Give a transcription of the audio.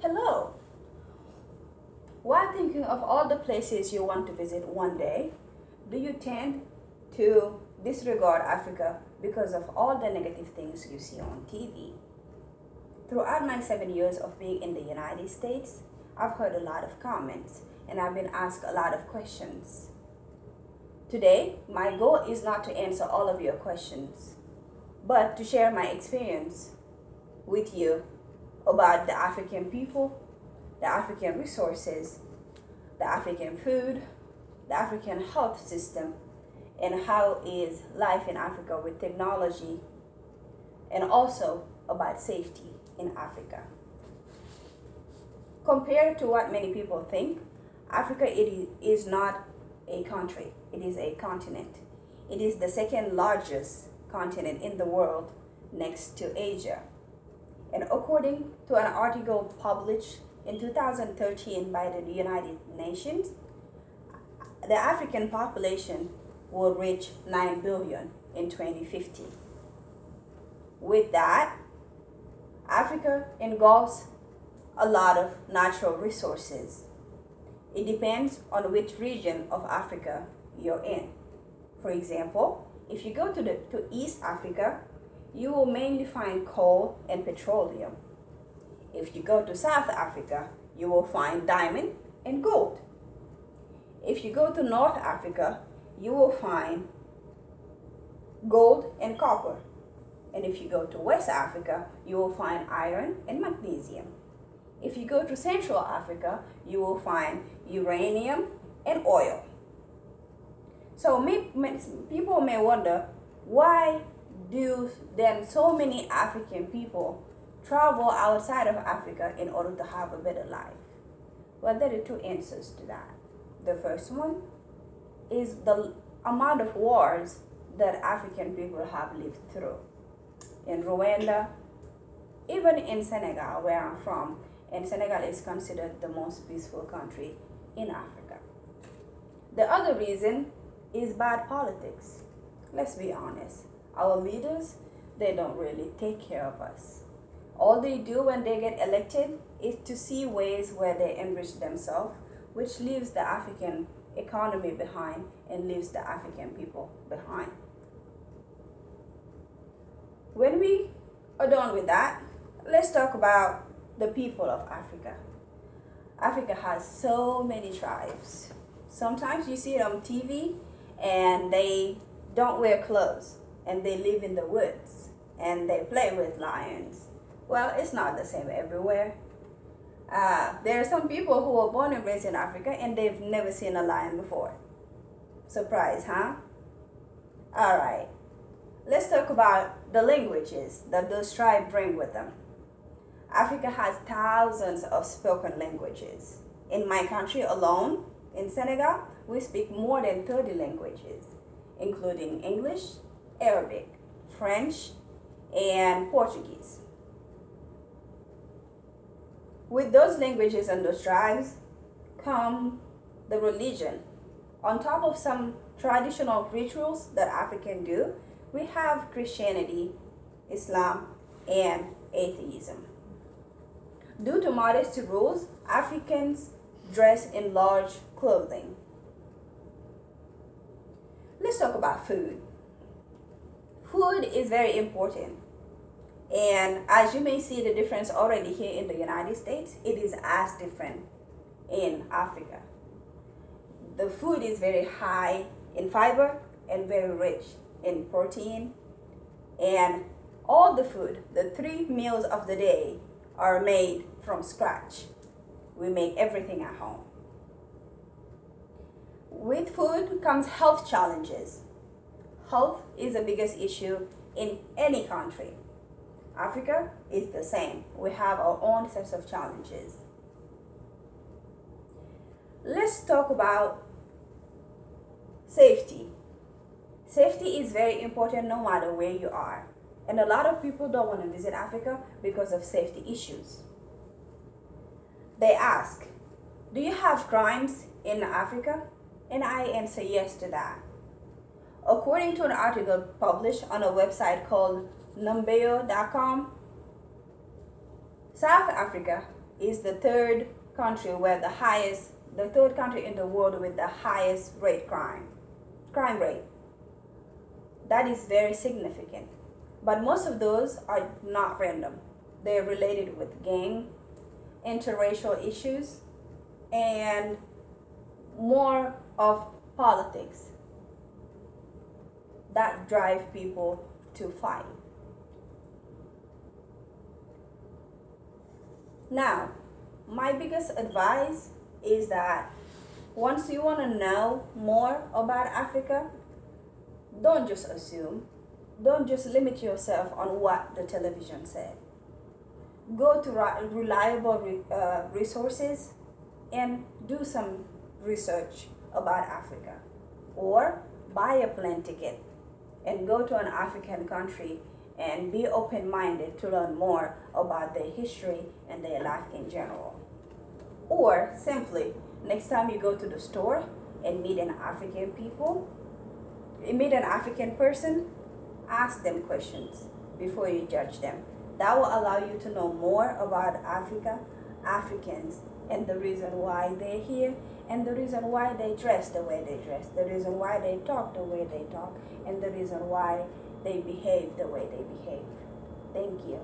Hello! While thinking of all the places you want to visit one day, do you tend to disregard Africa because of all the negative things you see on TV? Throughout my 7 years of being in the United States, I've heard a lot of comments and I've been asked a lot of questions. Today, my goal is not to answer all of your questions, but to share my experience with you about the African people, the African resources, the African food, the African health system, and how is life in Africa with technology, and also about safety in Africa. Compared to what many people think, Africa is not a country, it is a continent. It is the second largest continent in the world next to Asia. And according to an article published in 2013 by the United Nations, the African population will reach 9 billion in 2050. With that, Africa engulfs a lot of natural resources. It depends on which region of Africa you're in. For example, if you go to East Africa, you will mainly find coal and petroleum. If you go to South Africa, you will find diamond and gold. If you go to North Africa, you will find gold and copper. And if you go to West Africa, you will find iron and magnesium. If you go to Central Africa, you will find uranium and oil. So people may wonder, why do then so many African people travel outside of Africa in order to have a better life? Well, there are two answers to that. The first one is the amount of wars that African people have lived through. In Rwanda, even in Senegal, where I'm from, and Senegal is considered the most peaceful country in Africa. The other reason is bad politics. Let's be honest. Our leaders, they don't really take care of us. All they do when they get elected is to see ways where they enrich themselves, which leaves the African economy behind and leaves the African people behind. When we are done with that, let's talk about the people of Africa. Africa has so many tribes. Sometimes you see it on TV and they don't wear clothes and they live in the woods and they play with lions. Well, it's not the same everywhere. There are some people who were born and raised in Africa and they've never seen a lion before. Surprise, huh? All right. Let's talk about the languages that those tribes bring with them. Africa has thousands of spoken languages. In my country alone, in Senegal, we speak more than 30 languages, including English, Arabic, French, and Portuguese. With those languages and those tribes come the religion. On top of some traditional rituals that Africans do, we have Christianity, Islam, and atheism. Due to modesty rules, Africans dress in large clothing. Let's talk about food. Food is very important. And as you may see the difference already here in the United States, it is as different in Africa. The food is very high in fiber and very rich in protein. And all the food, the 3 meals of the day, are made from scratch. We make everything at home. With food comes health challenges. Health is the biggest issue in any country. Africa is the same. We have our own sets of challenges. Let's talk about safety. Safety is very important no matter where you are. And a lot of people don't want to visit Africa because of safety issues. They ask, do you have crimes in Africa? And I answer yes to that. According to an article published on a website called numbeo.com, South Africa is the third country where the third country in the world with the highest crime rate. That is very significant. But most of those are not random. They're related with gang, interracial issues, and more of politics that drive people to fight. Now, my biggest advice is that once you want to know more about Africa, don't just assume, don't just limit yourself on what the television said. Go to reliable resources and do some research about Africa. Or buy a plane ticket and go to an African country and be open-minded to learn more about their history and their life in general. Or simply, next time you go to the store and meet an African person, ask them questions before you judge them. That will allow you to know more about Africa, Africans, and the reason why they're here, and the reason why they dress the way they dress, the reason why they talk the way they talk, and the reason why they behave the way they behave. Thank you.